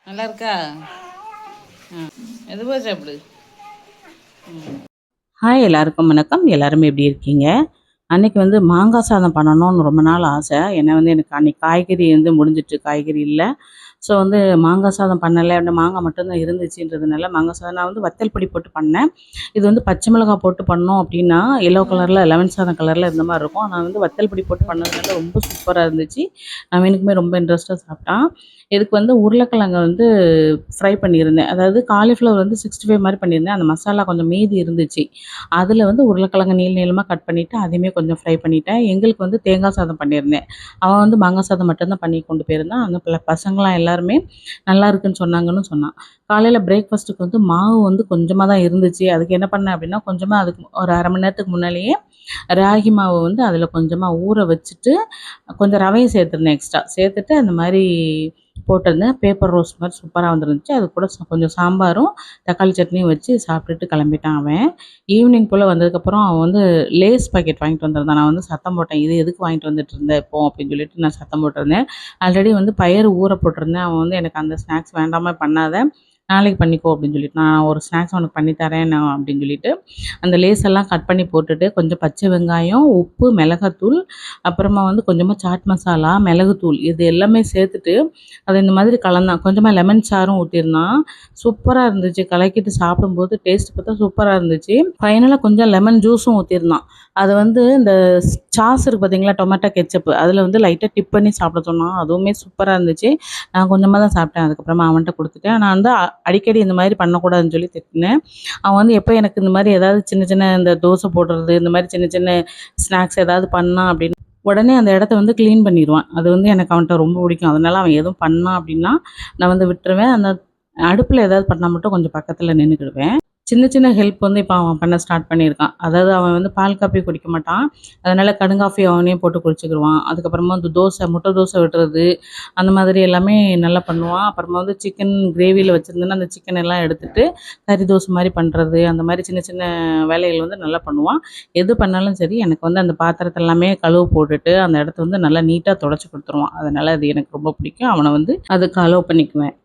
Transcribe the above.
நல்லா இருக்கா? எதுவாக சாப்பிடு. ஹாய், எல்லாருக்கும் வணக்கம். எல்லாருமே எப்படி இருக்கீங்க? அன்னைக்கு மாங்காய் சாதம் பண்ணணும்னு ரொம்ப நாள் ஆசை. ஏன்னா எனக்கு அன்னைக்கு காய்கறி முடிஞ்சிட்டு, காய்கறி இல்லை. ஸோ மாங்காய் சாதம் பண்ணலை, மாங்காய் மட்டும்தான் இருந்துச்சுன்றதுனால மாங்காய் சாதம் நான் வத்தல் பொடி போட்டு பண்ணேன். இது பச்சை மிளகாய் போட்டு பண்ணோம் அப்படின்னா எல்லோ கலரில் லெமன் சாதம் கலரில் இருந்த மாதிரி இருக்கும். நான் வத்தல் பொடி போட்டு பண்ணதுனால ரொம்ப சூப்பராக இருந்துச்சு. நான் எனக்குமே ரொம்ப இன்ட்ரெஸ்ட்டாக சாப்பிட்டான். இதுக்கு உருளைக்கிழங்கை ஃப்ரை பண்ணியிருந்தேன். அதாவது காலிஃப்ளவர் 65 மாதிரி பண்ணியிருந்தேன். அந்த மசாலா கொஞ்சம் மீதி இருந்துச்சு. அதில் உருளைக்கிழங்கு நீளமாக கட் பண்ணிவிட்டு அதையுமே கொஞ்சம் ஃப்ரை பண்ணிட்டேன். எங்களுக்கு தேங்காய் சாதம் பண்ணியிருந்தேன். அவன் மாங்காய் சாதம் மட்டும்தான் பண்ணி கொண்டு போயிருந்தான். அந்த பசங்களாம் எல்லாருமே நல்லா இருக்குன்னு சொன்னாங்கன்னு சொன்னான். காலையில் பிரேக்ஃபாஸ்ட்டுக்கு மாவு கொஞ்சமாக தான் இருந்துச்சு. அதுக்கு என்ன பண்ணேன் அப்படின்னா, கொஞ்சமாக அதுக்கு ஒரு அரை மணி நேரத்துக்கு முன்னாலேயே ராகி மாவு அதில் கொஞ்சமாக ஊற வச்சுட்டு கொஞ்சம் ரவையும் சேர்த்துருந்தேன். எக்ஸ்ட்ரா சேர்த்துட்டு அந்த மாதிரி போட்டிருந்தேன். பேப்பர் ரோஸ்ட் மாதிரி சூப்பராக வந்துருந்துச்சு. அது கூட கொஞ்சம் சாம்பாரும் தக்காளி சட்னியும் வச்சு சாப்பிட்டுட்டு கிளம்பிட்டான் அவன். ஈவினிங் போல் வந்ததுக்கப்புறம் அவன் லேஸ் பாக்கெட் வாங்கிட்டு வந்திருந்தான். நான் சத்தம் போட்டேன், இது எதுக்கு வாங்கிட்டு வந்துட்டு இருந்தேன் இப்போ அப்படின்னு சொல்லிட்டு நான் சத்தம் போட்டிருந்தேன். ஆல்ரெடி பயறு ஊற போட்டிருந்தேன். அவன் எனக்கு அந்த ஸ்நாக்ஸ் வேண்டாமே பண்ணாத, நாளைக்கு பண்ணிக்கோ அப்படின்னு சொல்லிட்டு, நான் ஒரு ஸ்நாக்ஸ் உனக்கு பண்ணித்தரேன் நான் அப்படின்னு சொல்லிட்டு அந்த லேஸ் எல்லாம் கட் பண்ணி போட்டுட்டு கொஞ்சம் பச்சை வெங்காயம், உப்பு, மிளகாத்தூள், அப்புறமா கொஞ்சமாக சாட் மசாலா, மிளகுத்தூள் இது எல்லாமே சேர்த்துட்டு அதை இந்த மாதிரி கலந்தான். கொஞ்சமாக லெமன் சாரும் ஊற்றிருந்தான். சூப்பராக இருந்துச்சு. கலக்கிட்டு சாப்பிடும்போது டேஸ்ட் பார்த்தா சூப்பராக இருந்துச்சு. ஃபைனலாக கொஞ்சம் லெமன் ஜூஸும் ஊற்றிருந்தான். அதை இந்த சாஸ் இருக்குது பார்த்தீங்களா, டொமேட்டோ கெச்சப்பு, அதில் லைட்டாக டிப் பண்ணி சாப்பிட சொன்னான். அதுவுமே சூப்பராக இருந்துச்சு. நான் கொஞ்சமாக தான் சாப்பிட்டேன். அதுக்கப்புறமா அவன்கிட்ட கொடுத்துட்டேன். நான் அடிக்கடி இந்த மாதிரி பண்ணக்கூடாதுன்னு சொல்லி திட்டினேன். அவன் எப்போ எனக்கு இந்த மாதிரி ஏதாவது சின்ன சின்ன இந்த தோசை போடுறது, இந்த மாதிரி சின்ன சின்ன ஸ்நாக்ஸ் ஏதாவது பண்ணான் அப்படின்னு உடனே அந்த இடத்த க்ளீன் பண்ணிடுவான். அது எனக்கு அவன்கிட்ட ரொம்ப பிடிக்கும். அதனால அவன் எதுவும் பண்ணான் அப்படின்னா நான் விட்டுருவேன். அந்த அடுப்பில் ஏதாவது பண்ணால் மட்டும் கொஞ்சம் பக்கத்தில் நின்றுக்கிடுவேன். சின்ன சின்ன ஹெல்ப் இப்போ அவன் பண்ண ஸ்டார்ட் பண்ணியிருக்கான். அதாவது அவன் பால் காஃபி குடிக்க மாட்டான். அதனால் கடுங்காஃபி அவனே போட்டு குடிச்சிக்கிடுவான். அதுக்கப்புறமா தோசை, முட்டை தோசை விடுறது, அந்த மாதிரி எல்லாமே நல்லா பண்ணுவான். அப்புறமா சிக்கன் கிரேவியில் வச்சுருந்தேன்னா அந்த சிக்கன் எல்லாம் எடுத்துகிட்டு கறி தோசை மாதிரி பண்ணுறது, அந்த மாதிரி சின்ன சின்ன வேலைகள் நல்லா பண்ணுவான். எது பண்ணாலும் சரி எனக்கு அந்த பாத்திரத்தை எல்லாமே கழுவு போட்டுட்டு அந்த இடத்த நல்லா நீட்டாக தொடச்சி கொடுத்துருவான். அதனால் அது எனக்கு ரொம்ப பிடிக்கும். அவனை அதுக்கு அலோவ் பண்ணிக்குவேன்.